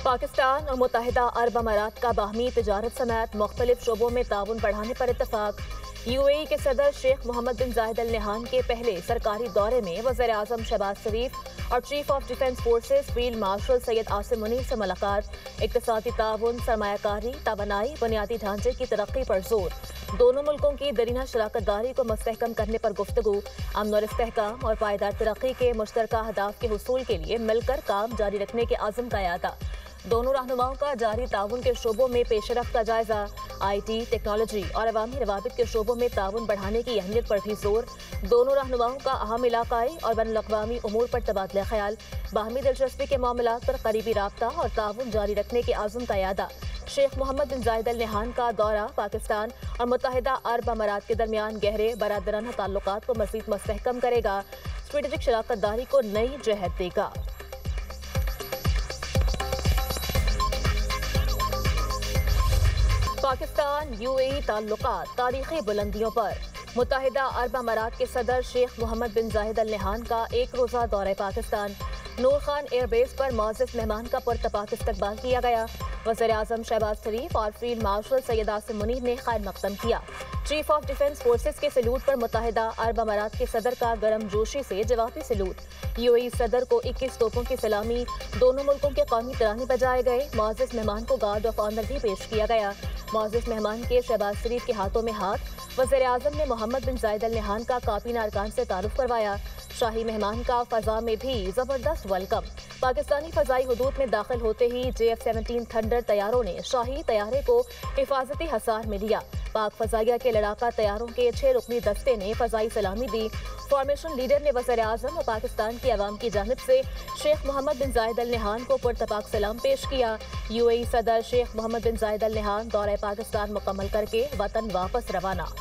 पाकिस्तान और मुत्तहिदा अरब अमारात का बाहमी तिजारत समेत मुख्तलिफ शोबों में ताउन बढ़ाने पर इत्तफाक। UAE के सदर शेख मोहम्मद बिन जायद अल नहान के पहले सरकारी दौरे में वज़ीर आज़म शहबाज शरीफ और chief of defence forces field marshal Syed Asim Munir से मुलाकात। इक़्तिसादी ताउन, सरमायाकारी, तवानाई, बुनियादी ढांचे की तरक्की पर जोर। दोनों मुल्कों की दरीना शराकतदारी को मुस्तहकम करने पर गुफ्तगू। अमन और इस्तेहकाम और पायदार तरक्की के मुश्तरका अहदाफ के हुसूल के लिए मिलकर काम जारी रखने के आज़म का यादा। दोनों रहनुमाओं का जारी ताउन के शोबों में पेशरफ्त का जायजा। IT, टेक्नोलॉजी और अवामी रवाबित के शोबों में ताउन बढ़ाने की अहमियत पर भी जोर। दोनों रहनुमाओं का अहम इलाकाई और बैनुल-अक़वामी उमूर पर तबादला ख्याल। बाहमी दिलचस्पी के मामलात पर करीबी राब्ता और ताउन जारी रखने के आज़म का यादा। शेख मोहम्मद बिन जायद अल नहान का दौरा पाकिस्तान और मुत्तहिदा अरब अमारात के दरमियान गहरे बरादराना ताल्लुकात को मज़ीद मुस्तहकम करेगा, स्ट्रेटेजिक शराकतदारी को नई जहत देगा। पाकिस्तान UAE ताल्लुकात तारीखी बुलंदियों पर। मुत्तहिदा अरब अमारात के सदर शेख मोहम्मद बिन जायद अल नहान का एक रोज़ा दौरे पाकिस्तान। नूर खान एयरबेस पर मुअज़्ज़ज़ मेहमान का पुरतपाक इस्तकबाल किया गया। वज़ीर आज़म शहबाज शरीफ और फील्ड मार्शल सैयद आसिम मुनीर ने खैर मकदम किया। चीफ ऑफ डिफेंस फोर्सेज के सैल्यूट पर मुत्तहिदा अरब अमारात के सदर का गर्मजोशी से जवाबी सैल्यूट। UAE सदर को 21 तोपों की सलामी, दोनों मुल्कों के कौमी तराने बजाए गए। मुअज़्ज़ज़ मेहमान को गार्ड ऑफ ऑनर भी पेश किया गया। मुअज़्ज़ज़ मेहमान के शहबाज शरीफ के हाथों में हाथ। वज़ीर आज़म ने मोहम्मद बिन जायद अल नहान का काबीना अरकान से तारुफ करवाया। शाही मेहमान का फ़ज़ा में भी ज़बरदस्त वेलकम। पाकिस्तानी फ़ज़ाई हुदूद में दाखिल होते ही JF-17 थंडर तैयारों ने शाही तैयारे को हिफाजती हसार में लिया। पाक फ़ज़ाइया के लड़ाका तैयारों के 6 रुकनी दस्ते ने फ़ज़ाई सलामी दी। फॉर्मेशन लीडर ने वज़ीर आज़म और पाकिस्तान की अवाम की जानिब से शेख मोहम्मद बिन जायद अल नहान को पुरतपाक सलाम पेश किया। UAE सदर शेख मोहम्मद बिन जायद अल नहान दौरे पाकिस्तान मुकम्मल करके वतन वापस रवाना।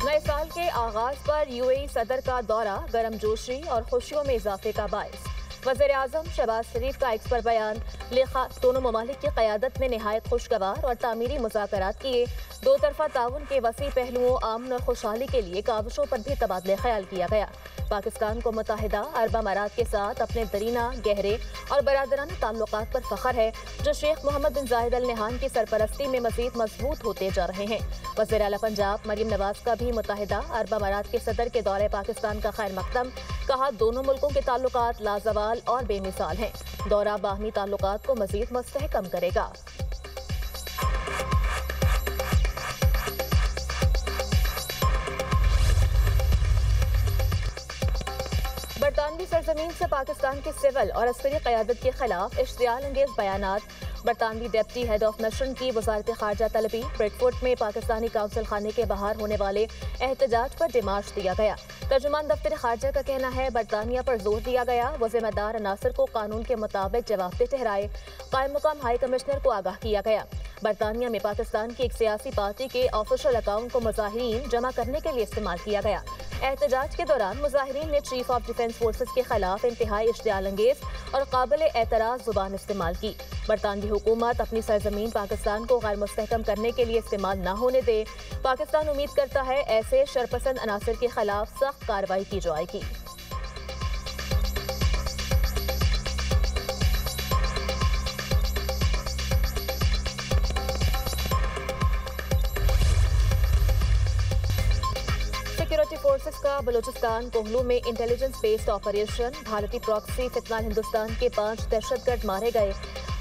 नए साल के आगाज पर UAE सदर का दौरा गर्मजोशी और खुशियों में इजाफे का बायस। वज़ीर आज़म शहबाज शरीफ का एक्स पर बयान। लिखा, दोनों ममालिक की क़यादत में नहायत खुशगवार और तामीरी मुज़ाकरात किए। दो तरफ़ा ताउन के वसी पहलुओं, अमन और खुशहाली के लिए काविशों पर भी तबादले ख्याल किया गया। पाकिस्तान को मुत्तहिदा अरब अमारात के साथ अपने दरीना, गहरे और बरादराना ताल्लुकात पर फ़ख्र है, जो शेख मोहम्मद बिन जायद अल नहान की सरपरस्ती में मज़ीद मजबूत होते जा रहे हैं। वज़ीर आला पंजाब मरियम नवाज का भी मुत्तहिदा अरब अमारात के सदर के दौरे पाकिस्तान का खैर मकदम। कहा, दोनों मुल्कों के ताल्लुकात लाजवाल और बेमिसाल हैं। दौरा बाहमी ताल्लुकात को मज़ीद मुस्तहकम करेगा। बरतानवी सरजमीन से पाकिस्तान की सिविल और अस्करी क़यादत के खिलाफ इश्तियाल अंगेज बयानात। बरतानवी डिप्टी हेड ऑफ नशर की वज़ारत ख़ारजा तलबी। ब्रेडफोर्ड में पाकिस्तानी काउंसिल खाने के बाहर होने वाले एहतजाज पर डिमार्च दिया गया। तर्जुमान दफ्तर ख़ारजा का कहना है, बरतानिया पर जोर दिया गया, वो ज़िम्मेदार अनासर को कानून के मुताबिक जवाबदेह ठहराए। कायम मुकाम हाई कमिश्नर को आगाह किया गया। बरतानिया में पाकिस्तान की एक सियासी पार्टी के ऑफिशियल अकाउंट को मुजाहिरीन जमा करने के लिए इस्तेमाल किया गया। एहतजाज के दौरान मुजाहिरीन ने चीफ ऑफ डिफेंस फोर्सेज के खिलाफ इंतहाई इश्तियाल अंगेज और काबिल एतराज़ जुबान इस्तेमाल की। बरतानवी हुकूमत अपनी सरजमीन पाकिस्तान को गैर मुस्तहकम करने के लिए इस्तेमाल न होने दे। पाकिस्तान उम्मीद करता है ऐसे शरपसंद अनासर के खिलाफ सख्त कार्रवाई की जाएगी। सिक्योरिटी फोर्सेस का बलूचिस्तान कोहलू में इंटेलिजेंस बेस्ड ऑपरेशन। भारतीय प्रॉक्सी फितनाल हिंदुस्तान के 5 दहशतगर्द मारे गए।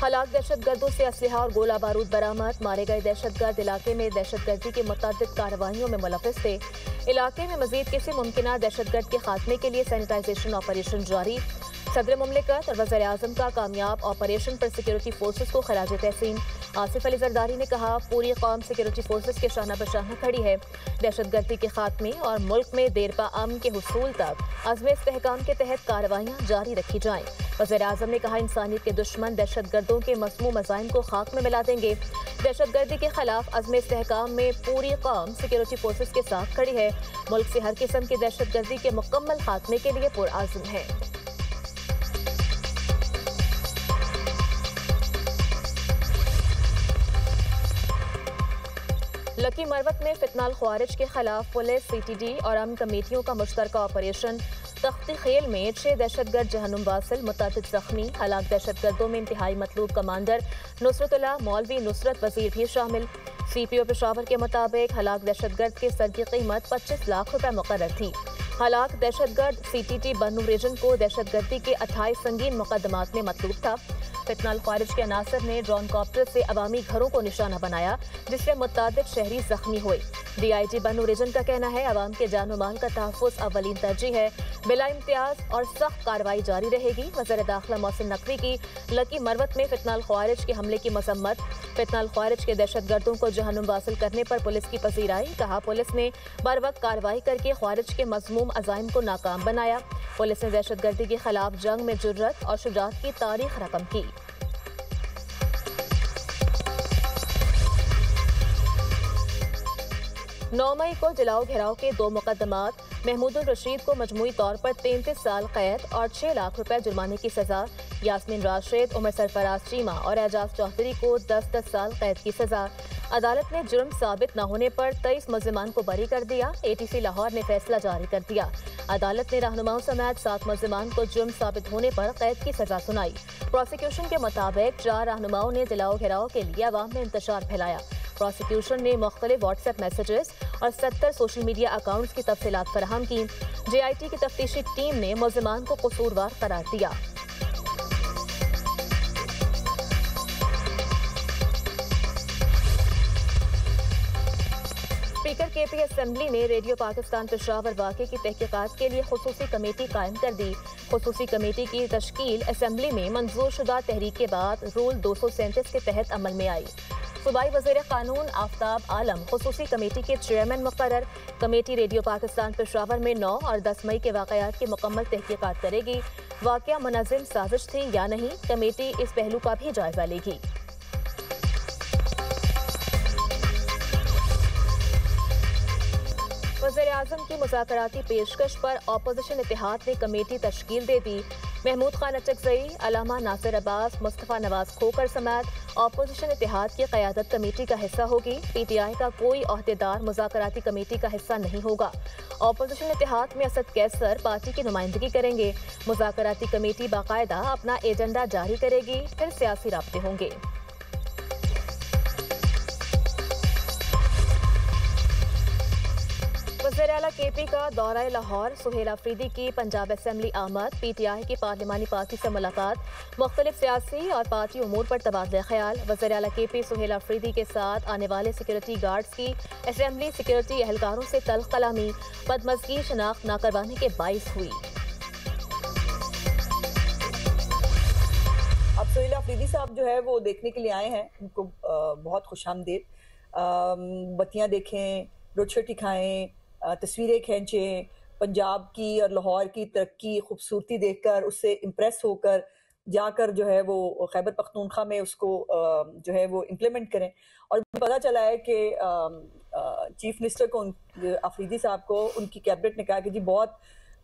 हलाक दहशतगर्दों से असलहा और गोला बारूद बरामद। मारे गए दहशतगर्द इलाके में दहशतगर्दी की मुतअद्दिद कार्रवाइयों में मुलव्वस थे। इलाके में मजीद किसी मुमकिना दहशतगर्द के खात्मे के लिए सैनिटाइजेशन ऑपरेशन जारी। सदर मुमलिकत और वज़ीर आज़म का कामयाब ऑपरेशन पर सिक्योरिटी फोर्सेस को खराज तहसीन। आसिफ अली जरदारी ने कहा, पूरी कौम सिक्योरिटी फोर्सेस के शाना बशाना खड़ी है। दहशतगर्दी के खात्मे और मुल्क में देरपा अमन के हुसूल तक अज़्म इस्तेहकाम के तहत कार्रवाइयाँ जारी रखी जाएँ। वज़ीर आज़म ने कहा, इंसानियत के दुश्मन दहशतगर्दों के मज़मूम मज़ाइम को खाक में मिला देंगे। दहशतगर्दी के खिलाफ अज़्म इस्तेहकाम में पूरी कौम सिक्योरिटी फोर्सेस के साथ खड़ी है। मुल्क से हर किस्म की दहशतगर्दी के मुकम्मल खात्मे के लिए पुरआज़म है। लकी मरवत में फितनाल ख्वारिज के खिलाफ पुलिस, CTD और अमन कमेटियों का मुश्तरका ऑपरेशन। तख्ती खेल में 6 दहशतगर्द जहन्नुम वासिल, मुतअद्दिद जख्मी। हलाक दहशतगर्दों में इंतहाई मतलूब कमांडर नुसरतुल्लाह मौलवी नुसरत वजीर भी शामिल। CPO पेशावर के मुताबिक हलाक दहशतगर्द के सर की कीमत 25 लाख रुपए मुकर्रर थी। हलाक दहशतगर्द CTT बन्नू रीजन को दहशतगर्दी के 28 संगीन मुकदमात में मतलूब था। फितनाल ख्वारिज के अनासर ने ड्रोन कॉप्टर से अवामी घरों को निशाना बनाया, जिससे मुतअद्दिद शहरी जख्मी हुए। DIG बन्नू रीजन का कहना है अवाम के जान माल का तहफ़्फ़ुज़ अव्वलीन तरजीह है। बिला इम्तियाज और सख्त कार्रवाई जारी रहेगी। वज़ीर दाखिला मोहसिन नकवी की लकी मरवत में फितनाल ख्वारिज के हमले की मजम्मत। फितनाल ख्वारिज के दहशतगर्दों को जहन्नुम वासिल करने पर पुलिस की पजीराई। कहा पुलिस ने बर वक्त कार्रवाई करके ख्वारिज के मज़मूम अज़ाइम को नाकाम बनाया। पुलिस ने दहशतगर्दी के खिलाफ जंग में जुर्रत और शुजाअत की तारीख रकम की। 9 मई को जलाओ घेराव के 2 मुकदमात। महमूदुल रशीद को मजमूई तौर पर 33 साल कैद और 6 लाख रुपए जुर्माने की सजा। यास्मीन राशिद, उमर सरफराज चीमा और एजाज चौधरी को 10-10 साल कैद की सजा। अदालत ने जुर्म साबित न होने पर 23 मुल्जिमान को बरी कर दिया। ATC लाहौर ने फैसला जारी कर दिया। अदालत ने रहनुमाओं समेत 7 मुल्जिमान को जुर्म साबित होने पर कैद की सजा सुनाई। प्रोसिक्यूशन के मुताबिक 4 रहनुमाओं ने जलाओ घेराव के लिए अवाम में इंतशार फैलाया। प्रोसिक्यूशन ने मुख्तलिफ व्हाट्सएप मैसेजेस और 70 सोशल मीडिया अकाउंट्स की तफसीलात फराहम की। JIT की तफ्तीशी टीम ने मुल्जिमान को कसूरवार करार दिया। स्पीकर KP असेंबली ने रेडियो पाकिस्तान पेशावर वाक़े की तहकीकात के लिए खुसूसी कमेटी कायम कर दी। खुसूसी कमेटी की तश्कील असेंबली में मंजूर शुदा तहरीक के बाद रूल 237 के तहत अमल में आई। सूबाई वज़ीर कानून आफ्ताब आलम खुसूसी कमेटी के चेयरमैन मुकर्रर। कमेटी रेडियो पाकिस्तान पेशावर में 9 और 10 मई के वाक़यात की मुकम्मल तहकीकात करेगी। वाक़या मुनज़्ज़म साजिश थी या नहीं, कमेटी इस पहलू का भी जायजा लेगी। वज़ीर-ए-आज़म की मुज़ाकराती पेशकश पर अपोजिशन इत्तेहाद ने कमेटी तश्कील दे दी। महमूद खान अचकज़ई, अलामा नासिर अब्बास, मुस्तफ़ा नवाज खोकर समेत अपोजिशन इत्तेहाद की क़यादत कमेटी का हिस्सा होगी। PTI का कोई ओहदेदार मुज़ाकराती कमेटी का हिस्सा नहीं होगा। अपोजिशन इत्तेहाद में असद कैसर पार्टी की नुमाइंदगी करेंगे। मुज़ाकराती कमेटी बाकायदा अपना एजेंडा जारी करेगी, फिर सियासी राब्ते होंगे। वज़ीर आला KP का दौरा लाहौर। सुहेल अफरीदी की पंजाब असेंबली आमद। PTI की पार्लिमानी पार्टी से मुलाकात। मुख्तलिफ सियासी और पार्टी उमूर पर तबादला ख्याल। वज़ीर आला KP सुहेल अफरीदी के साथ आने वाले सिक्योरिटी गार्ड्स की असेंबली सिक्योरिटी एहलकारों से तल्ख कलामी। बदमज़गी शनाख्त न करवाने के बाइस हुई। अब सुहेल अफरीदी साहब जो है वो देखने के लिए आए हैं। उनको बहुत खुशामदीद। बत्तियाँ देखें, रोटी खाएं, तस्वीरें खींचें, पंजाब की और लाहौर की तरक्की खूबसूरती देखकर उससे इम्प्रेस होकर जाकर जो है वो खैबर पख्तूनख्वा में उसको जो है वो इम्प्लीमेंट करें। और पता चला है कि चीफ मिनिस्टर को अफरीदी साहब को उनकी कैबिनेट ने कहा कि जी बहुत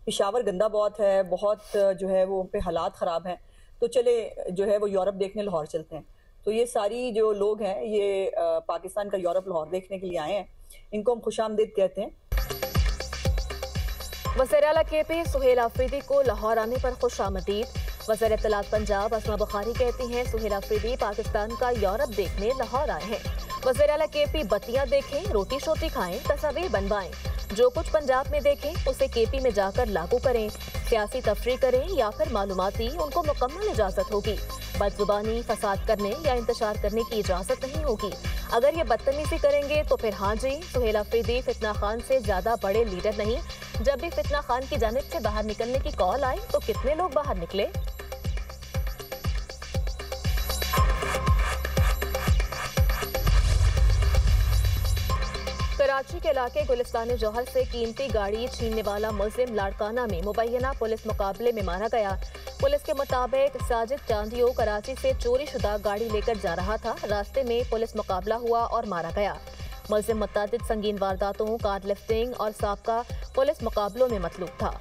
पेशावर गंदा बहुत है, बहुत जो है वो पे हालात ख़राब हैं, तो चले जो है वो यूरोप देखने लाहौर चलते हैं। तो ये सारी जो लोग हैं ये पाकिस्तान का यूरोप लाहौर देखने के लिए आए हैं। इनको हम खुशामदीद कहते हैं। वज़ीर आला KP सुहेल अफरीदी को लाहौर आने पर खुशामदीद। वज़ीर इत्तलात पंजाब अस्मा बुखारी कहती हैं सुहेल अफरीदी पाकिस्तान का यूरोप देखने लाहौर आए हैं। वज़ीर आला KP बत्तियां देखें, रोटी शोटी खाएं, तस्वीर बनवाएं। जो कुछ पंजाब में देखें उसे KP में जाकर लागू करें। सियासी तफरीह करें या फिर मालूमाती, उनको मुकम्मल इजाज़त होगी। बदजुबानी, फसाद करने या इंतशार करने की इजाज़त नहीं होगी। अगर ये बदतमीजी करेंगे तो फिर हाँ जी, सुहेल अफरीदी फितना खान से ज़्यादा बड़े लीडर नहीं। जब भी फितना खान की जानिब से बाहर निकलने की कॉल आई तो कितने लोग बाहर निकले। कराची के इलाके गुलिस्तान जौहर से कीमती गाड़ी छीनने वाला मुल्जिम लाड़काना में मुबैना पुलिस मुकाबले में मारा गया। पुलिस के मुताबिक साजिद चांदियो कराची से चोरी शुदा गाड़ी लेकर जा रहा था। रास्ते में पुलिस मुकाबला हुआ और मारा गया। मुल्जिम मुतअद्दिद संगीन वारदातों, कार लिफ्टिंग और साबका पुलिस मुकाबलों में मतलूब था।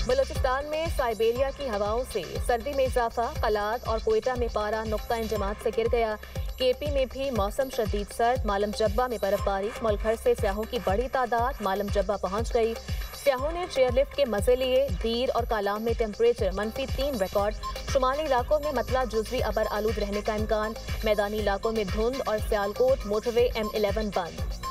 बलूचिस्तान में साइबेरिया की हवाओं से सर्दी में इजाफा। कलात और कोयटा में पारा नुक्ता इंजमात से गिर गया। केपी में भी मौसम शदीद सर्द, मालम जब्बा में बर्फबारी, मुल्क भर से सयाहों की बड़ी तादाद मालम जब्बा पहुंच गई। सयाहों ने चेयरलिफ्ट के मजे लिए। दीर और कालाम में टेम्परेचर -3 रिकॉर्ड। शुमाली इलाकों में मतला जुजवी अबर आलूद रहने का इम्कान। मैदानी इलाकों में धुंध और सियालकोट मोटरवे M11 बंद।